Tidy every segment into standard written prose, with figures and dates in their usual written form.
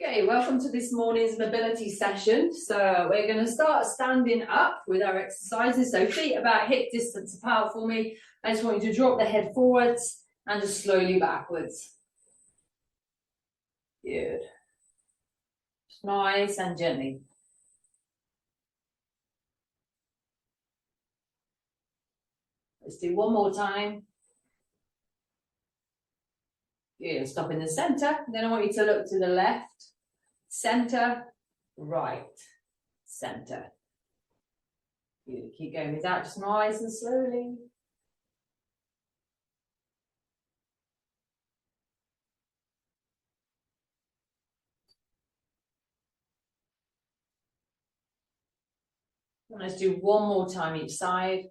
Okay, welcome to this morning's mobility session. So we're going to start standing up with our exercises. So feet about hip distance apart for me. I just want you to drop the head forwards and just slowly backwards. Good. Just nice and gently. Let's do one more time. Good. Stop in the center. Then I want you to look to the left, center, right, center. Good. Keep going with that, just nice and slowly. And let's do one more time each side.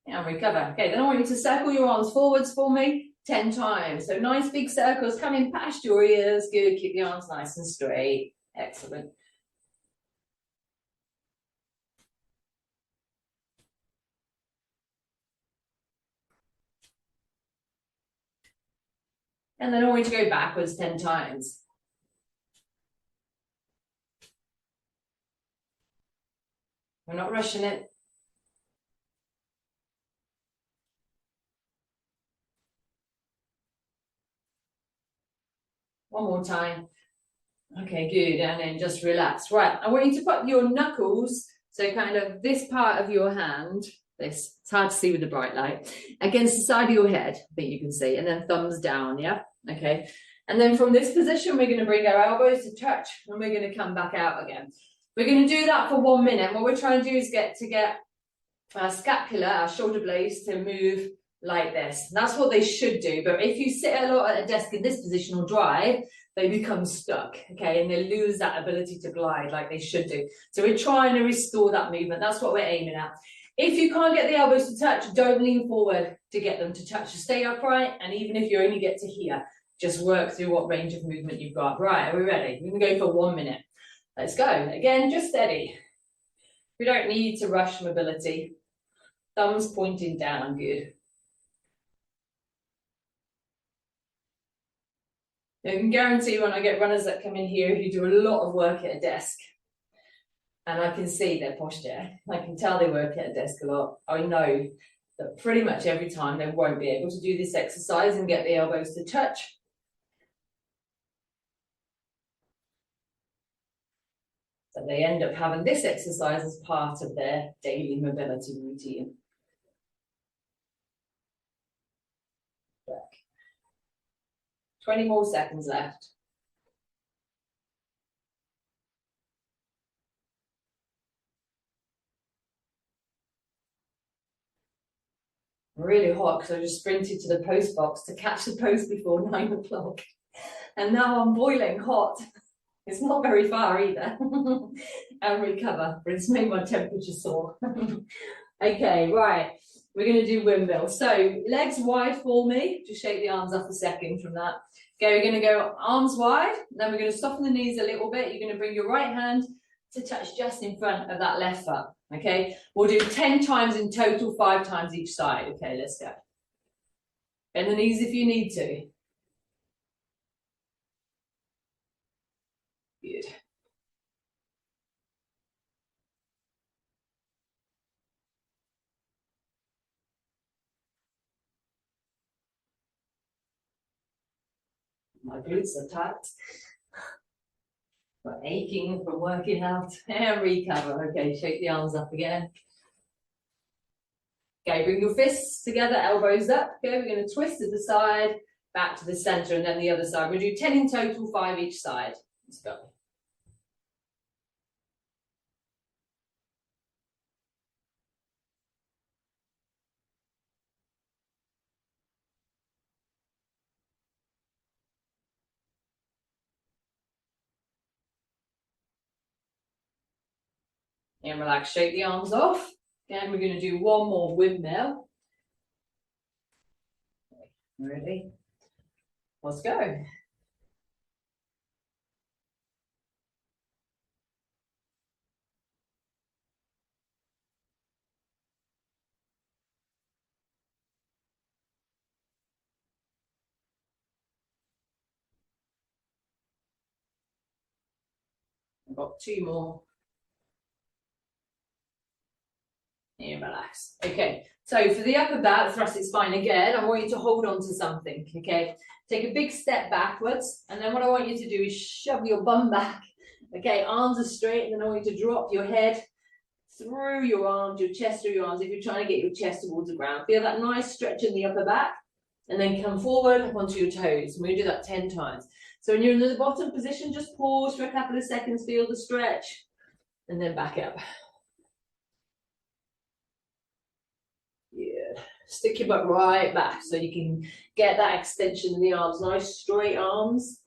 And recover. Okay, then I want you to circle your arms forwards for me 10 times. So nice big circles coming past your ears. Good. Keep the arms nice and straight. Excellent. And then I want you to go backwards 10 times. We're not rushing it. One more time. Okay, good. And then just relax. Right, I want you to put your knuckles, so kind of this part of your hand, this, it's hard to see with the bright light, against the side of your head, I think you can see, and then thumbs down, yeah? Okay. And then from this position, we're going to bring our elbows to touch, and we're going to come back out again. We're going to do that for 1 minute. What we're trying to do is get our scapula, our shoulder blades, to move like this. And that's what they should do. But if you sit a lot at a desk in this position or drive, they become stuck, okay, and they lose that ability to glide like they should do. So we're trying to restore that movement. That's what we're aiming at. If you can't get the elbows to touch, don't lean forward to get them to touch. Just stay upright, and even if you only get to here, just work through what range of movement you've got. Right, are we ready? We're going to go for 1 minute. Let's go. Again, just steady. We don't need to rush mobility. Thumbs pointing down, good. I can guarantee when I get runners that come in here who do a lot of work at a desk, and I can see their posture, I can tell they work at a desk a lot, I know that pretty much every time they won't be able to do this exercise and get the elbows to touch. So they end up having this exercise as part of their daily mobility routine. 20 more seconds left. Really hot because I just sprinted to the post box to catch the post before 9 o'clock. And now I'm boiling hot. It's not very far either. And recover, but it's made my temperature soar. Okay, right. We're going to do windmill. So legs wide for me. Just shake the arms off a second from that. Okay, we're going to go arms wide. Then we're going to soften the knees a little bit. You're going to bring your right hand to touch just in front of that left foot. Okay, we'll do 10 times in total, 5 times each side. Okay, let's go. Bend the knees if you need to. Good. My glutes are tight. We're aching from working out. And recover. Okay, shake the arms up again. Okay, bring your fists together, elbows up. Okay, we're going to twist to the side, back to the center, and then the other side. We'll do 10 in total, 5 each side. Let's go. And relax, shake the arms off. Again, we're going to do one more windmill. Ready? Let's go. I've got 2 more. And relax. Okay, so for the upper back, thoracic spine again, I want you to hold on to something, okay? Take a big step backwards, and then what I want you to do is shove your bum back. Okay, arms are straight, and then I want you to drop your head through your arms, your chest through your arms, if you're trying to get your chest towards the ground. Feel that nice stretch in the upper back, and then come forward onto your toes. We're going to do that 10 times. So when you're in the bottom position, just pause for a couple of seconds, feel the stretch, and then back up. Yeah, stick your butt right back so you can get that extension in the arms, nice straight arms.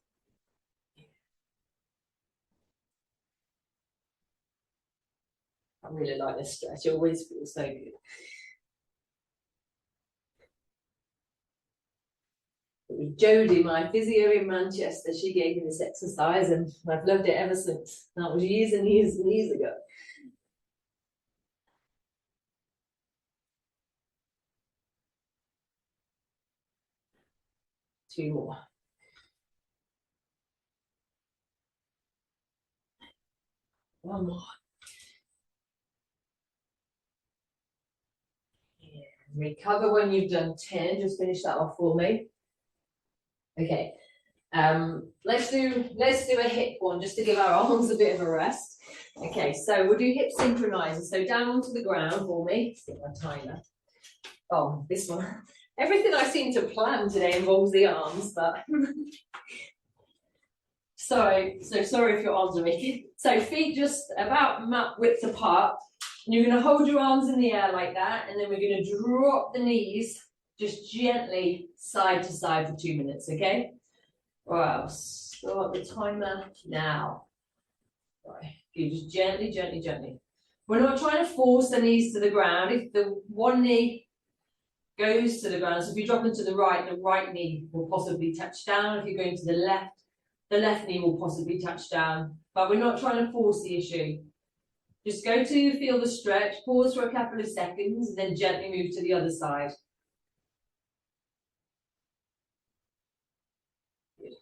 I really like this stretch, it always feels so good. It was Jodie, my physio in Manchester, she gave me this exercise and I've loved it ever since. That was years and years and years ago. Two more. One more. Yeah. Recover when you've done 10. Just finish that off for me. Okay. Let's do a hip one just to give our arms a bit of a rest. Okay, so we'll do hip synchronizers. So down onto the ground for me. Stick my timer. Oh, this one. Everything I seem to plan today involves the arms, but sorry if your arms are aching. So feet just about mat width apart. And you're going to hold your arms in the air like that, and then we're going to drop the knees just gently side to side for 2 minutes, okay? Right, I'll start the timer now. Right, you just gently, gently, gently. We're not trying to force the knees to the ground. If the one knee goes to the ground, so if you drop into the right knee will possibly touch down. If you're going to the left knee will possibly touch down. But we're not trying to force the issue. Just go to feel the stretch, pause for a couple of seconds, and then gently move to the other side. Good.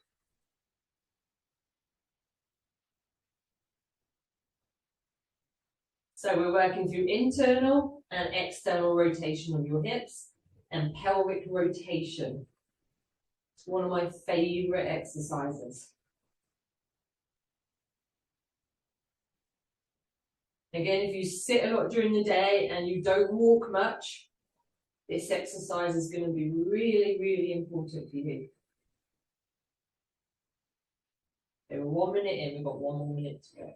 So we're working through internal and external rotation of your hips and pelvic rotation. It's one of my favorite exercises. Again, if you sit a lot during the day and you don't walk much, this exercise is going to be really, really important for you. Okay, we're 1 minute in, we've got 1 more minute to go.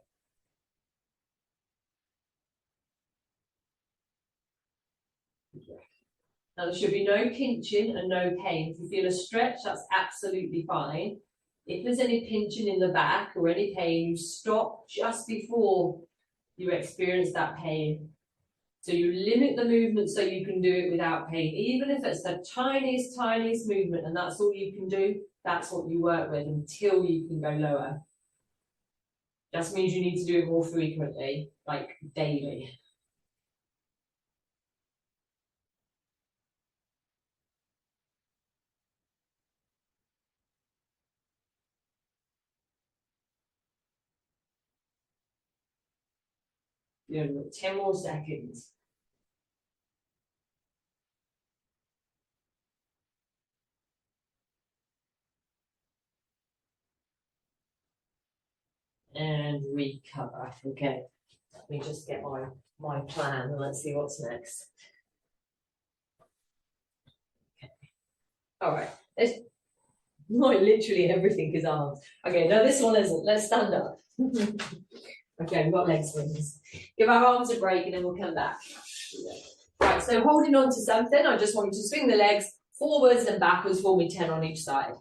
Now there should be no pinching and no pain. If you feel a stretch, that's absolutely fine. If there's any pinching in the back or any pain, you stop just before you experience that pain. So you limit the movement so you can do it without pain. Even if it's the tiniest, tiniest movement and that's all you can do, that's what you work with until you can go lower. Just means you need to do it more frequently, like daily. You know, 10 more seconds. And recover. Okay, let me just get my plan and let's see what's next. Okay. All right, it's like literally everything is arms. Okay, no, this one isn't. Let's stand up. Okay, we've got leg swings. Give our arms a break and then we'll come back. Right, so holding on to something, I just want you to swing the legs forwards and backwards for me, 10 on each side.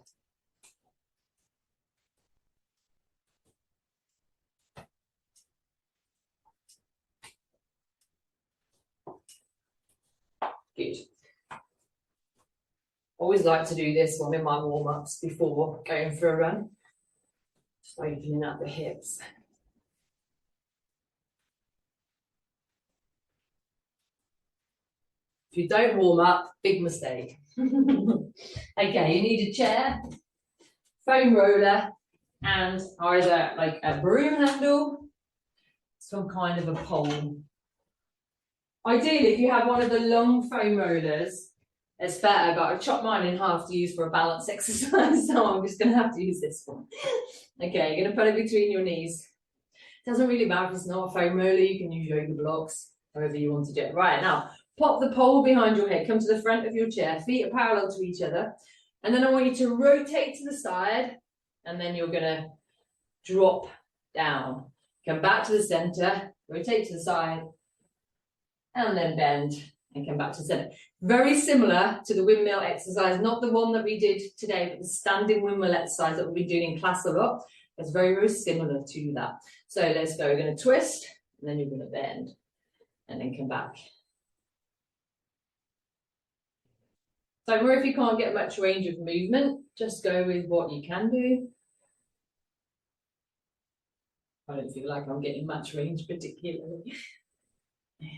Good. Always like to do this one in my warm-ups before going for a run. Just opening up the hips. If you don't warm up, big mistake. Okay, you need a chair, foam roller, and either like a broom handle some kind of a pole. Ideally, if you have one of the long foam rollers, it's better, but I've chopped mine in half to use for a balance exercise, so I'm just going to have to use this one. Okay, you're going to put it between your knees. Doesn't really matter if it's not a foam roller, you can use yoga blocks, however you want to do it. Right, now, pop the pole behind your head, come to the front of your chair, feet are parallel to each other, and then I want you to rotate to the side, and then you're going to drop down. Come back to the center, rotate to the side, and then bend and come back to the center. Very similar to the windmill exercise, not the one that we did today, but the standing windmill exercise that we'll be doing in class a lot. It's very, very similar to that. So let's go. We're going to twist, and then you're going to bend, and then come back. Don't worry if you can't get much range of movement. Just go with what you can do. I don't feel like I'm getting much range particularly. Yeah.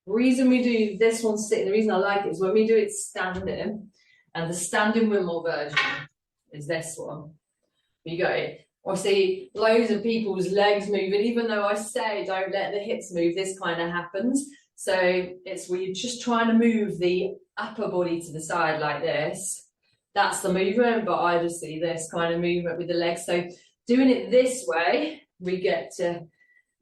The reason we do this one sitting, the reason I like it is when we do it standing, and the standing windmill version is this one. You got it. I see loads of people's legs moving, even though I say don't let the hips move, this kind of happens. So it's where you're just trying to move the upper body to the side like this. That's the movement, but I just see this kind of movement with the legs. So doing it this way, we get to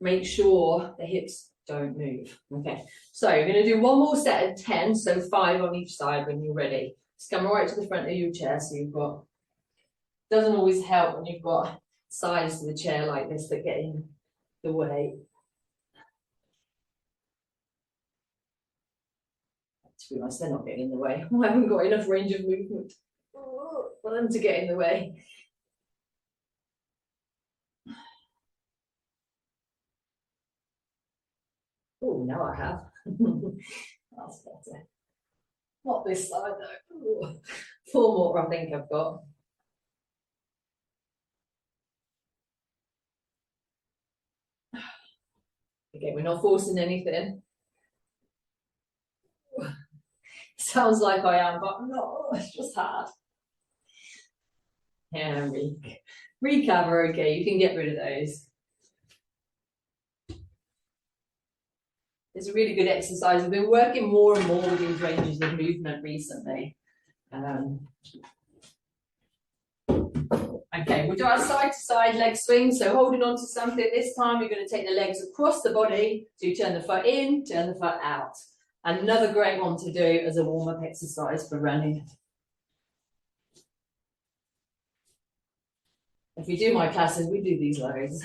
make sure the hips don't move. Okay, so you're going to do one more set of 10, so 5 on each side when you're ready. Just come right to the front of your chair, so you've got, doesn't always help when you've got sides to the chair like this that get in the way. To be honest, they're not getting in the way. I haven't got enough range of movement for them to get in the way. Oh, now I have. That's better. Not this side though. Ooh. 4 more I think I've got. Okay, we're not forcing anything. Sounds like I am, but no, it's just hard. Yeah, recover, okay, you can get rid of those. It's a really good exercise. We've been working more and more with these ranges of movement recently. Okay, we'll do our side-to-side leg swing. So holding on to something, this time you're going to take the legs across the body. So you turn the foot in, turn the foot out. Another great one to do as a warm-up exercise for running. If you do my classes, we do these loads.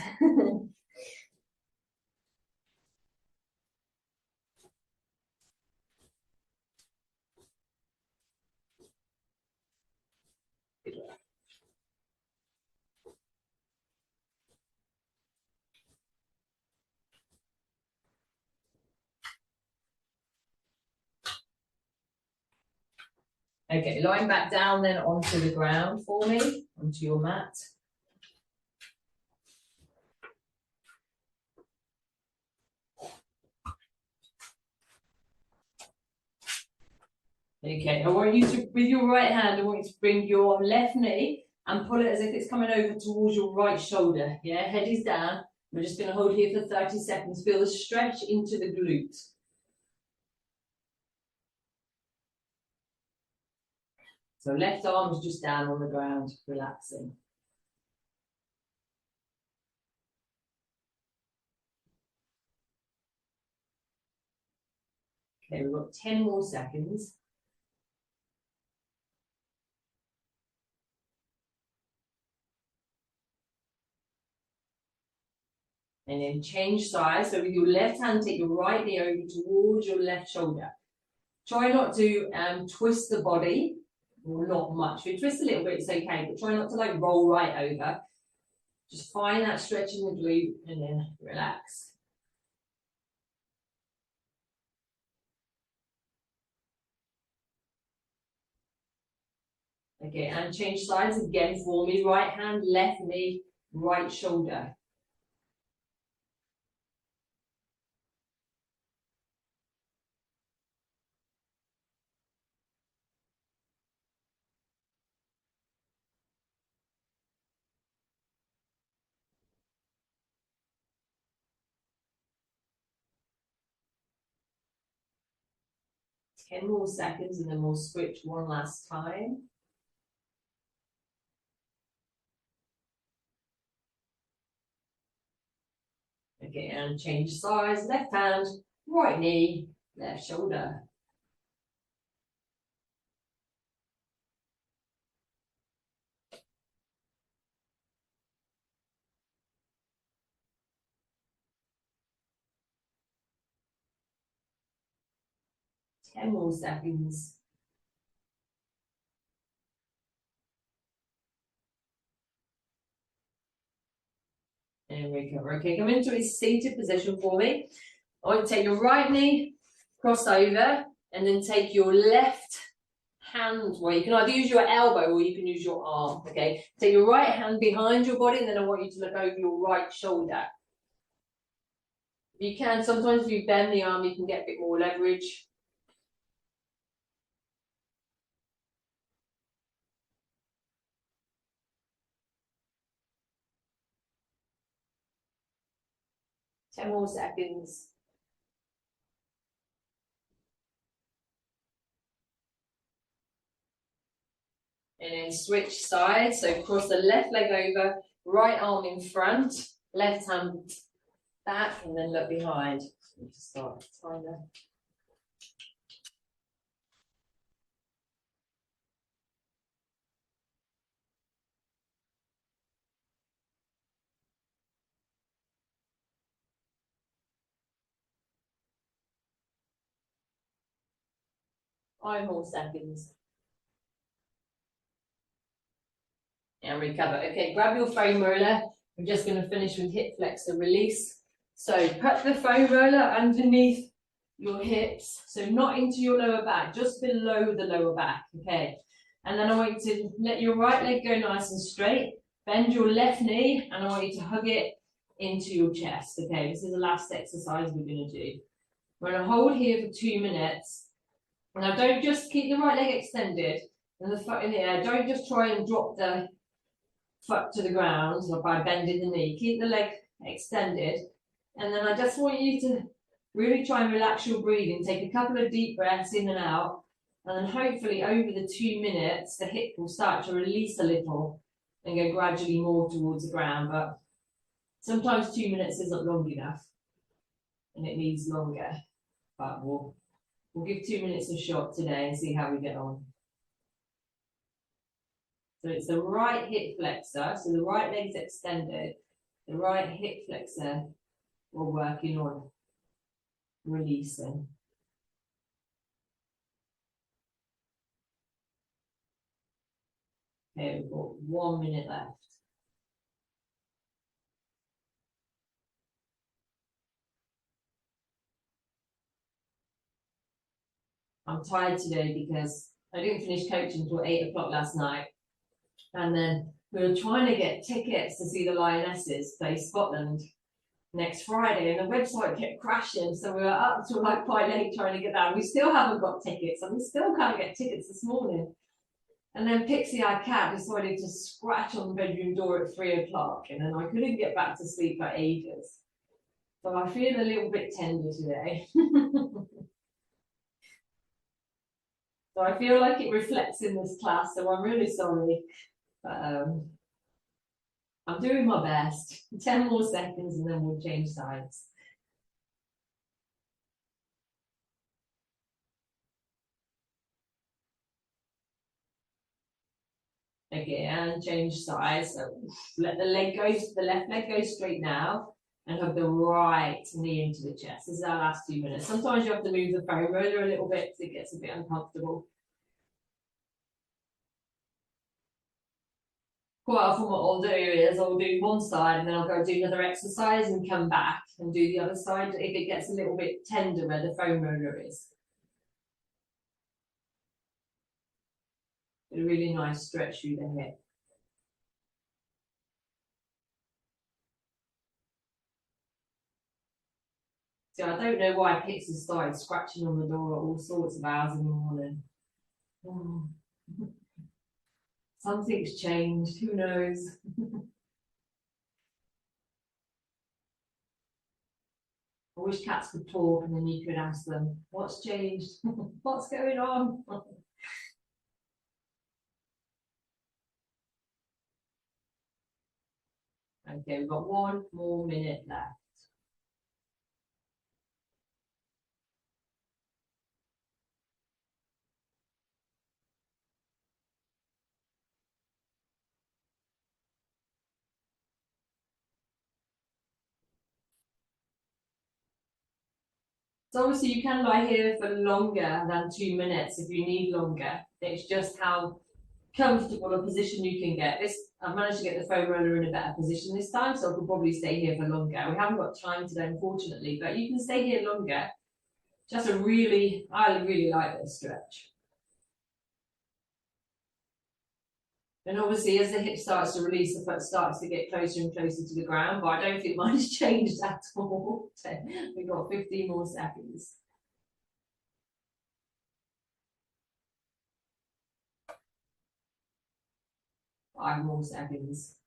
Okay, lying back down then onto the ground for me, onto your mat. Okay, I want you to, with your right hand, I want you to bring your left knee and pull it as if it's coming over towards your right shoulder. Yeah, head is down. We're just going to hold here for 30 seconds. Feel the stretch into the glutes. So left arm is just down on the ground, relaxing. Okay, we've got 10 more seconds. And then change sides. So with your left hand, take your right knee over towards your left shoulder. Try not to twist the body, or not much. If you twist a little bit, it's okay, but try not to like roll right over. Just find that stretch in the glute and then relax. Okay, and change sides again for me. Right hand, left knee, right shoulder. Ten more seconds and then we'll switch one last time. Okay, and change sides, left hand, right knee, left shoulder. Ten more seconds. And recover. Okay, come into a seated position for me. I want you to take your right knee, cross over, and then take your left hand, well, you can either use your elbow or you can use your arm, okay? Take your right hand behind your body, and then I want you to look over your right shoulder. You can, sometimes if you bend the arm, you can get a bit more leverage. Ten more seconds. And then switch sides, so cross the left leg over, right arm in front, left hand back, and then look behind. Start timer. Five more seconds. And recover. Okay, grab your foam roller. We're just going to finish with hip flexor release. So put the foam roller underneath your hips, so not into your lower back, just below the lower back, okay? And then I want you to let your right leg go nice and straight, bend your left knee, and I want you to hug it into your chest, okay? This is the last exercise we're going to do. We're going to hold here for 2 minutes. Now don't just keep the right leg extended and the foot in the air, don't just try and drop the foot to the ground or by bending the knee. Keep the leg extended, and then I just want you to really try and relax your breathing. Take a couple of deep breaths in and out, and then hopefully over the 2 minutes the hip will start to release a little and go gradually more towards the ground. But sometimes 2 minutes isn't long enough and it needs longer, but we'll give 2 minutes a shot today and see how we get on. So it's the right hip flexor, so the right leg's extended, the right hip flexor we're working on releasing. Okay, we've got 1 minute left. I'm tired today because I didn't finish coaching until 8 o'clock last night. And then we were trying to get tickets to see the Lionesses play Scotland next Friday, and the website kept crashing, so we were up till like quite late trying to get that. We still haven't got tickets, and we still can't get tickets this morning. And then Pixie, our cat, decided to scratch on the bedroom door at 3 o'clock, and then I couldn't get back to sleep for ages. So I feel a little bit tender today. So I feel like it reflects in this class, so I'm really sorry. But I'm doing my best. 10 more seconds and then we'll change sides. Okay, and change sides. So let the leg go, the left leg go straight now, and hug the right knee into the chest. This is our last 2 minutes. Sometimes you have to move the foam roller a little bit because it gets a bit uncomfortable. Quite often what I'll do is I'll do one side and then I'll go do another exercise and come back and do the other side if it gets a little bit tender where the foam roller is. A really nice stretch through the hip. So I don't know why Pix has started scratching on the door at all sorts of hours in the morning. Oh. Something's changed, who knows? I wish cats could talk and then you could ask them, what's changed? What's going on? Okay, we've got 1 more minute left. So obviously you can lie here for longer than 2 minutes if you need longer. It's just how comfortable a position you can get. This, I've managed to get the foam roller in a better position this time, so I could probably stay here for longer. We haven't got time today, unfortunately, but you can stay here longer. Just I really like this stretch. And obviously, as the hip starts to release, the foot starts to get closer and closer to the ground, but I don't think mine's changed at all. We've got 15 more seconds. Five more seconds.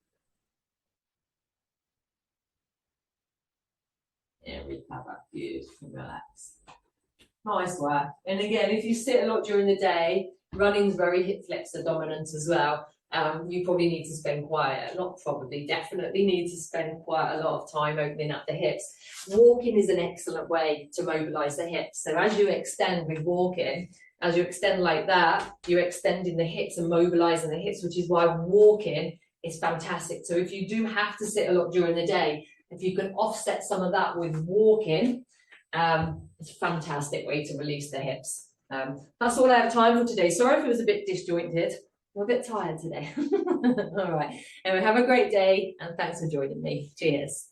Yeah, recover. Good. Relax. Nice work. And again, if you sit a lot during the day, running's very hip flexor dominant as well. You probably need to spend definitely need to spend quite a lot of time opening up the hips. Walking is an excellent way to mobilize the hips. So as you extend with walking, as you extend like that, you're extending the hips and mobilizing the hips, which is why walking is fantastic. So if you do have to sit a lot during the day, if you can offset some of that with walking, it's a fantastic way to release the hips. That's all I have time for today. Sorry if it was a bit disjointed. I'm a bit tired today. All right. Anyway, have a great day and thanks for joining me. Cheers.